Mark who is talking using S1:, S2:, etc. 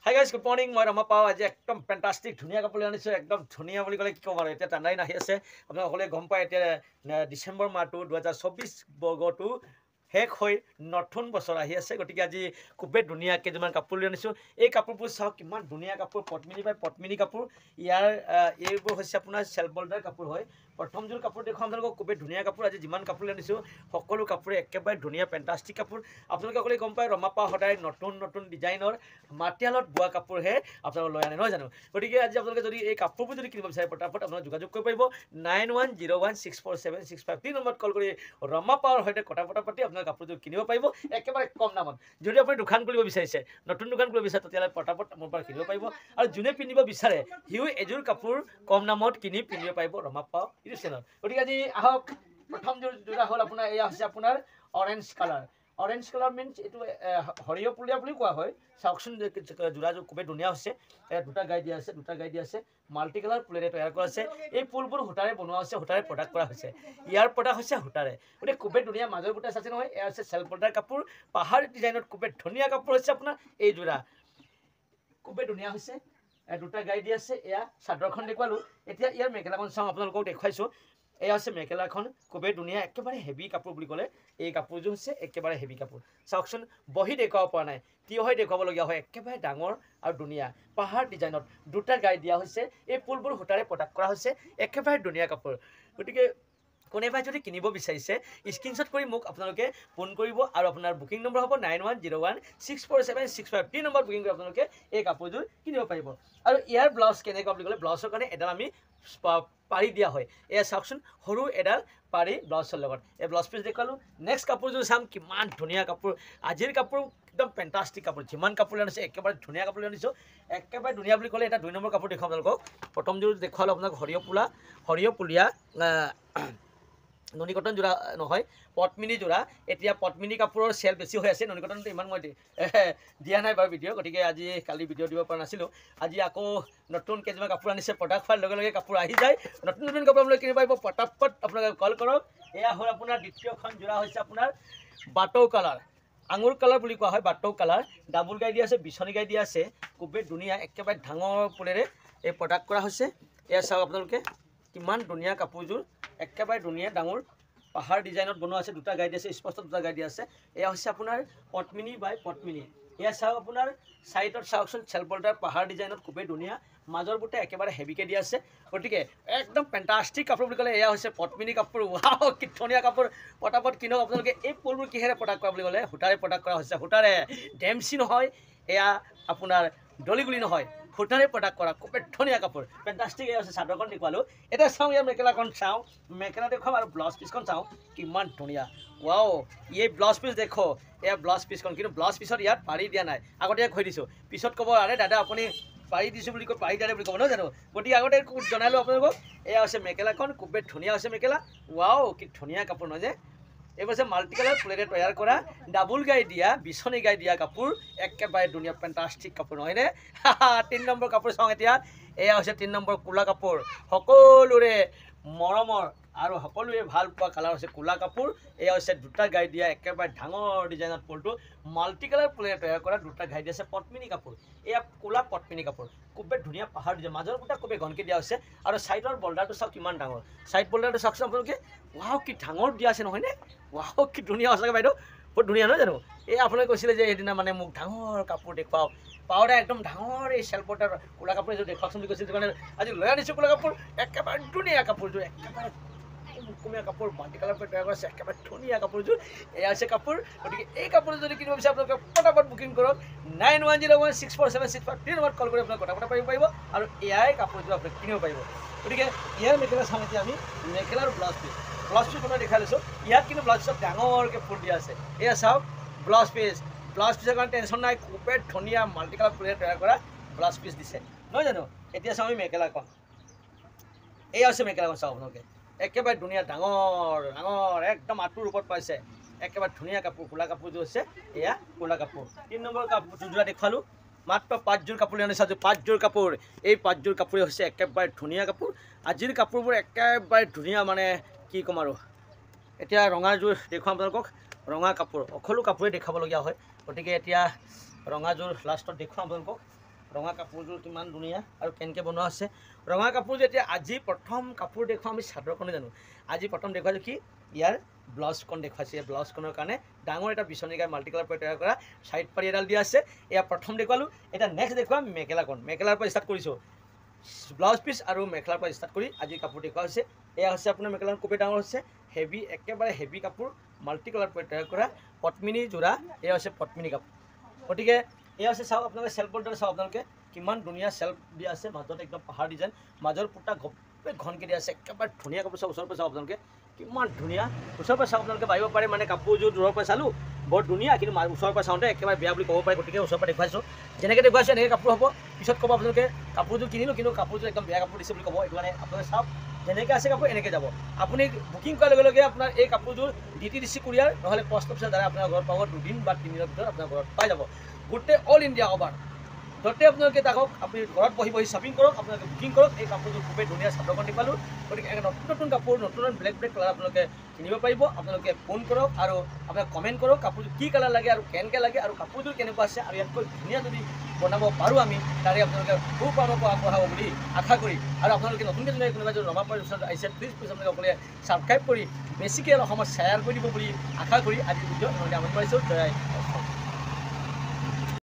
S1: hi guys good morning মই ৰমা পাওঁ আজি একদম ফেণ্টাষ্টিক ধুনীয়া কাপোৰ আনিছোঁ একদম ধুনীয়া বুলি ক'লে কি ক'ম আৰু এতিয়া ঠাণ্ডাই আহি আছে আপোনালোকে সকলোৱে গম পায় এতিয়া ডিচেম্বৰ মাহটো 2024 বৰ্গটো শেষ হৈ নতুন বছৰ আহি আছে গতিকে আজি খুবেই ধুনীয়া কেইযোৰমান কাপোৰ লৈ আনিছোঁ এই কাপোৰবোৰ চাওক কিমান ধুনীয়া কাপোৰ পদ্মিনী বাই পদ্মিনী কাপোৰ ইয়াৰ এইবোৰ হৈছে আপোনাৰ চেল্ফ বল্ডাৰ কাপোৰ হয় প্ৰথমযোৰ কাপোৰ দেখুৱাম আপোনালোকক খুবেই ধুনীয়া কাপোৰ আজি যিমান কাপোৰ লৈ আনিছোঁ সকলো কাপোৰে একেবাৰে ধুনীয়া ফেণ্টাষ্টিক কাপোৰ আপোনালোকে সকলোৱে গম পায় ৰমা পাওঁ সদায় নতুন নতুন ডিজাইনৰ মাটিয়ালত বোৱা কাপোৰহে আপোনালোকে লৈ আনে নহয় জানো গতিকে আজি আপোনালোকে যদি এই কাপোৰবোৰ যদি কিনিব বিচাৰে পটাপট আপোনালোকে যোগাযোগ কৰিব পাৰিব 9101647653 নম্বৰত কল কৰি ৰমা পাৱাৰ সৈতে কথা পাতি আপোনালোকে কাপোৰযোৰ কিনিব পাৰিব একেবাৰে কম দামত যদি আপুনি দোকান খুলিব বিচাৰিছে নতুন দোকান খুলিব বিচাৰে তেতিয়াহ'লে পটাপট মোৰ পৰা কিনিব পাৰিব আৰু যোনে পিন্ধিব বিচাৰে সিও এযোৰ কাপোৰ কম দামত কিনি পিন্ধিব পাৰিব ৰমা পাৱাৰ ইউটিউব চেনেলত গতিকে আজি আহক প্ৰথমযোৰ যোৰা হ'ল আপোনাৰ এয়া হৈছে আপোনাৰ orange colour orange colour means এইটো সৰিয়হ পুলীয়া বুলি কোৱা হয় চাওকচোন যোৰাযোৰ খুবেই ধুনীয়া হৈছে দুটা গাই দিয়া আছে মাল্টি কালাৰ ফুলেৰে তৈয়াৰ কৰা আছে এই ফুলবোৰ সূতাৰে বনোৱা হৈছে সূতাৰে প্ৰডাক্ট কৰা হৈছে ইয়াৰ প্ৰডাক্ট হৈছে সূতাৰে গতিকে খুবেই ধুনীয়া মাজৰ বুটা আছে নহয় এয়া হৈছে চেল্ফ বৰ্ডাৰ কাপোৰ পাহাৰ ডিজাইনত খুবেই ধুনীয়া কাপোৰ হৈছে আপোনাৰ এই যোৰা খুবেই ধুনীয়া হৈছে দুটা গাই দিয়া আছে এয়া চাদৰখন দেখুৱালোঁ এতিয়া ইয়াৰ মেখেলাখন চাওঁ আপোনালোকক দেখুৱাইছোঁ এয়া হৈছে মেখেলাখন খুবেই ধুনীয়া একেবাৰে হেভি কাপোৰ বুলি ক'লে এই কাপোৰযোৰ হৈছে একেবাৰে হেভি কাপোৰ চাওকচোন বহি দেখুৱাব পৰা নাই থিয় হৈ দেখুৱাবলগীয়া হয় একেবাৰে ডাঙৰ আৰু ধুনীয়া পাহাৰ ডিজাইনত দুটা গাই দিয়া হৈছে এই ফুলবোৰ সূতাৰে প্ৰডাক্ট কৰা হৈছে একেবাৰে ধুনীয়া কাপোৰ গতিকে কোনোবাই যদি কিনিব বিচাৰিছে স্ক্ৰীনশ্বট কৰি মোক আপোনালোকে ফোন কৰিব আৰু আপোনাৰ বুকিং নম্বৰ হ'ব 9101647653 নম্বৰ বুকিং কৰি আপোনালোকে এই কাপোৰযোৰ কিনিব পাৰিব আৰু ইয়াৰ ব্লাউজ কেনেকুৱা বুলি ক'লে ব্লাউজৰ কাৰণে এডাল আমি পাৰি দিয়া হয় এয়া চাওকচোন সৰু এডাল পাৰি ব্লাউজৰ লগত এই ব্লাউজ পিচ দেখুৱালোঁ নেক্সট কাপোৰযোৰ চাম কিমান ধুনীয়া কাপোৰ আজিৰ কাপোৰ একদম ফেণ্টাষ্টিক কাপোৰ যিমান কাপোৰ লৈ আনিছে একেবাৰে ধুনীয়া কাপোৰ লৈ আনিছোঁ একেবাৰে ধুনীয়া বুলি ক'লে এটা 2 নম্বৰ কাপোৰ দেখুৱাম আপোনালোকক প্ৰথমযোৰ দেখুৱালোঁ আপোনাক সৰিয়হ পুলীয়া নুনি কটন যোৰা নহয় পদ্মিনী যোৰা এতিয়া পদ্মিনী কাপোৰৰ চেল বেছি হৈ আছে নুনি কটনটো ইমান মই দিয়া নাই বাৰু ভিডিঅ' গতিকে আজি কালি ভিডিঅ' দিব পৰা নাছিলোঁ আজি আকৌ নতুন কেইজনমান কাপোৰ আনিছে প্ৰডাক্ট হোৱাৰ লগে লগে কাপোৰ আহি যায় নতুন নতুন কাপোৰ আপোনালোকে কিনিব পাৰিব পটাপট আপোনালোকে কল কৰক এয়া হ'ল আপোনাৰ দ্বিতীয়খন যোৰা হৈছে আপোনাৰ বাটৌ কালাৰ আঙুৰ কালাৰ বুলি কোৱা হয় বাটৌ কালাৰ ডাবুল গাই দিয়া আছে বিচনী গাই দিয়া আছে খুবেই ধুনীয়া একেবাৰে ডাঙৰ ফুলেৰে এই প্ৰডাক্ট কৰা হৈছে এয়া চাওক আপোনালোকে কিমান ধুনীয়া কাপোৰযোৰ একেবাৰে ধুনীয়া ডাঙৰ পাহাৰ ডিজাইনত বনোৱা আছে দুটা গাই দিয়া আছে স্পষ্ট দুটা গাই দিয়া আছে এয়া হৈছে আপোনাৰ পদ্মিনী বাই পদ্মিনী এয়া চাওক আপোনাৰ চাইডত চাওকচোন চেল্ফ বল্ডাৰ পাহাৰ ডিজাইনত খুবেই ধুনীয়া মাজৰ বুটা একেবাৰে হেভিকৈ দিয়া আছে গতিকে একদম ফেণ্টাষ্টিক কাপোৰ বুলি ক'লে এয়া হৈছে পদ্মিনী কাপোৰ ৱাও কি ধুনীয়া কাপোৰ পটাপট কিনক আপোনালোকে এই ফুলবোৰ কিহেৰে প্ৰডাক্ট কৰা বুলি ক'লে সূতাৰে প্ৰডাক্ট কৰা হৈছে সূতাৰে ডেমচি নহয় এয়া আপোনাৰ দলিগুলি নহয় সূতাৰে প্ৰডাক্ট কৰা খুবেই ধুনীয়া কাপোৰ ফেণ্টাষ্টিক এয়া হৈছে চাদৰখন দেখুৱালোঁ এতিয়া চাওঁ ইয়াৰ মেখেলাখন চাওঁ মেখেলা দেখুৱাম আৰু ব্লাউজ পিচখন চাওঁ কিমান ধুনীয়া ৱাও এই ব্লাউজ পিচ দেখো এয়া ব্লাউজ পিচখন কিন্তু ব্লাউজ পিচত ইয়াত পাৰি দিয়া নাই আগতে ইয়াক কৈ দিছোঁ পিছত ক'ব আৰে দাদা আপুনি পাৰি দিছোঁ বুলি কৈ পাৰি দিয়া বুলি ক'ব নহয় জানো গতিকে আগতে জনালোঁ আপোনালোকক এয়া হৈছে মেখেলাখন খুবেই ধুনীয়া হৈছে মেখেলা ৱাও কি ধুনীয়া কাপোৰ নহয় যে এইবোৰ হৈছে মাল্টি কালাৰ ফুলেৰে তৈয়াৰ কৰা ডাবুল গাই দিয়া বিচনী গাই দিয়া কাপোৰ একেবাৰে ধুনীয়া ফেণ্টাষ্টিক কাপোৰ নহয়নে 3 নম্বৰ কাপোৰ চাওঁ এতিয়া এয়া হৈছে 3 নম্বৰ কোলা কাপোৰ সকলোৰে মৰমৰ আৰু সকলোৱে ভাল পোৱা কালাৰ হৈছে কোলা কাপোৰ এয়া হৈছে দুটা গাই দিয়া একেবাৰে ডাঙৰ ডিজাইনত ফুলটো মাল্টি কালাৰ ফুলেৰে তৈয়াৰ কৰা দুটা গাই দিয়া আছে পদ্মিনী কাপোৰ এয়া কোলা পদ্মিনী কাপোৰ খুবেই ধুনীয়া পাহাৰ ডিজাইন মাজৰ বুটা খুবেই ঘনকৈ দিয়া হৈছে আৰু চাইডৰ বল্ডাৰটো চাওক কিমান ডাঙৰ চাইড বল্ডাৰটো চাওকচোন আপোনালোকে ৱাও কি ডাঙৰ দিয়া আছে নহয়নে ৱাও কি ধুনীয়া সঁচাকৈ বাইদেউ বহুত ধুনীয়া নহয় জানো এই আপোনালোকে কৈছিলে যে সেইদিনা মানে মোক ডাঙৰ কাপোৰ দেখুৱাওক পাউডাৰ একদম ডাঙৰ এই চেল্ফ বৰ্ডাৰ কোলা কাপোৰ এযোৰ দেখুৱাওকচোন বুলি কৈছিল কাৰণে আজি লৈ আনিছোঁ কোলা কাপোৰ একেবাৰে ধুনীয়া কাপোৰযোৰ একেবাৰে কুমীয়া কাপোৰ মাল্টি কালাৰ তৈয়াৰ কৰা আছে একেবাৰে ধুনীয়া কাপোৰযোৰ এয়া হৈছে কাপোৰ গতিকে এই কাপোৰ যদি কিনিব বিচাৰে আপোনালোকে পটাপট বুকিং কৰক 9101647653 নম্বৰত কল কৰি আপোনালোকে কথা পাৰিব আৰু এয়াই কাপোৰযোৰ আপোনালোকে কিনিব পাৰিব গতিকে ইয়াৰ মেখেলা চাম এতিয়া আমি মেখেলা আৰু ব্লাউজ পিচ মই দেখাই লৈছোঁ ইয়াত কিন্তু ব্লাউজ পিচত ডাঙৰকৈ ফুল দিয়া আছে এয়া চাওক ব্লাউজ পিচৰ কাৰণে টেনশ্যন নাই খুবেই ধুনীয়া মাল্টি কালাৰ ফুলেৰে তৈয়াৰ কৰা ব্লাউজ পিচ দিছে নহয় জানো এতিয়া চাওঁ আমি মেখেলাখন এয়া হৈছে মেখেলাখন চাওক আপোনালোকে একেবাৰে ধুনীয়া ডাঙৰ একদম আঁঠুৰ ওপৰত পাইছে একেবাৰে ধুনীয়া কাপোৰ কোলা কাপোৰযোৰ হৈছে এয়া কোলা কাপোৰ 3 নম্বৰ কাপোৰযোৰ দেখুৱালোঁ মাত্ৰ 5যোৰ কাপোৰ আনিছোঁ আজি 5যোৰ কাপোৰ এই 5যোৰ কাপোৰে হৈছে একেবাৰে ধুনীয়া কাপোৰ আজিৰ কাপোৰবোৰ একেবাৰে ধুনীয়া মানে কি ক'ম আৰু এতিয়া ৰঙাযোৰ দেখুৱাম আপোনালোকক ৰঙা কাপোৰ সকলো কাপোৰে দেখাবলগীয়া হয় গতিকে এতিয়া ৰঙাযোৰ লাষ্টত দেখুৱাম আপোনালোকক ৰঙা কাপোৰযোৰ কিমান ধুনীয়া আৰু কেনেকৈ বনোৱা আছে ৰঙা কাপোৰযোৰ এতিয়া আজি প্ৰথম কাপোৰ দেখুৱাম আমি চাদৰখনে জানো আজি প্ৰথম দেখুৱাইছোঁ কি ইয়াৰ ব্লাউজখন দেখুৱাইছে এই ব্লাউজখনৰ কাৰণে ডাঙৰ এটা বিচনীকাৰ মাল্টি কালাৰ পৰা তৈয়াৰ কৰা চাইড পাৰি এডাল দিয়া আছে এয়া প্ৰথম দেখুৱালোঁ এতিয়া নেক্সট দেখুৱাম মেখেলাখন মেখেলাৰ পৰা ষ্টাৰ্ট কৰিছোঁ ব্লাউজ পিচ আৰু মেখেলাৰ পৰা ষ্টাৰ্ট কৰি আজি কাপোৰ দেখুওৱা হৈছে এয়া হৈছে আপোনাৰ মেখেলাখন খুবেই ডাঙৰ হৈছে হেভি একেবাৰে হেভি কাপোৰ মাল্টি কালাৰ পৰা তৈয়াৰ কৰা পদ্মিনী যোৰা এয়া হৈছে পদ্মিনী কাপোৰ গতিকে এয়া হৈছে চাওক আপোনালোকে চেল্ফৰ দৰে চাওক আপোনালোকে কিমান ধুনীয়া চেল্ফ দিয়া আছে মাজত একদম পাহাৰ ডিজাইন মাজৰ পুটা ঘনকৈ দিয়া আছে একেবাৰে ধুনীয়া কাপোৰ চাওক ওচৰৰ পৰা চাওক আপোনালোকে কিমান ধুনীয়া ওচৰৰ পৰা চাওক আপোনালোকে ভাবিব পাৰে মানে কাপোৰযোৰ দূৰৰ পৰা চালোঁ বৰ ধুনীয়া কিন্তু ওচৰৰ পৰা চাওঁতে একেবাৰে বেয়া বুলি ক'ব পাৰে গতিকে ওচৰৰ পৰা দেখুৱাইছোঁ যেনেকৈ দেখুৱাইছোঁ এনেকৈ কাপোৰ হ'ব পিছত ক'ব আপোনালোকে কাপোৰযোৰ কিনিলোঁ কিন্তু কাপোৰযোৰ একদম বেয়া কাপোৰ দিছে বুলি ক'ব এইটো মানে আপোনালোকে চাওক যেনেকৈ আছে কাপোৰ এনেকৈ যাব আপুনি বুকিং কৰাৰ লগে লগে আপোনাৰ এই কাপোৰযোৰ DTDC কুৰিয়াৰ নহ'লে পষ্ট অফিচৰ দ্বাৰা আপোনাৰ ঘৰত পাব 2 দিন বা 3 দিনৰ ভিতৰত আপোনাৰ ঘৰত পাই যাব গোটেই অল ইণ্ডিয়া অভাৰ য'তে আপোনালোকে থাকক আপুনি ঘৰত বহি বহি শ্বপিং কৰক আপোনালোকে বুকিং কৰক এই কাপোৰযোৰ খুবেই ধুনীয়া চাদৰখন দেখুৱালোঁ গতিকে নতুন নতুন কাপোৰ নতুন ব্লেক কালাৰ আপোনালোকে কিনিব পাৰিব আপোনালোকে ফোন কৰক আৰু আপোনালোকে কমেণ্ট কৰক কাপোৰযোৰ কি কালাৰ লাগে আৰু কেনেকৈ লাগে আৰু কাপোৰযোৰ কেনেকুৱা আছে আৰু ইয়াতকৈ ধুনীয়া যদি বনাব পাৰোঁ আমি তাৰে আপোনালোকে সুপৰামৰ্শ আগবঢ়াব বুলি আশা কৰি আৰু আপোনালোকে নতুনকৈ যদি কোনোবা যদি ৰমাপাৰ ওচৰত আহিছে প্লিজ আপোনালোকে সকলোৱে ছাবস্ক্ৰাইব কৰি বেছিকৈ অসমত শ্বেয়াৰ কৰি দিব বুলি আশা কৰি আজি ভিডিঅ' আপোনালোকে আমন্ত্ৰণ কৰিছোঁ জয়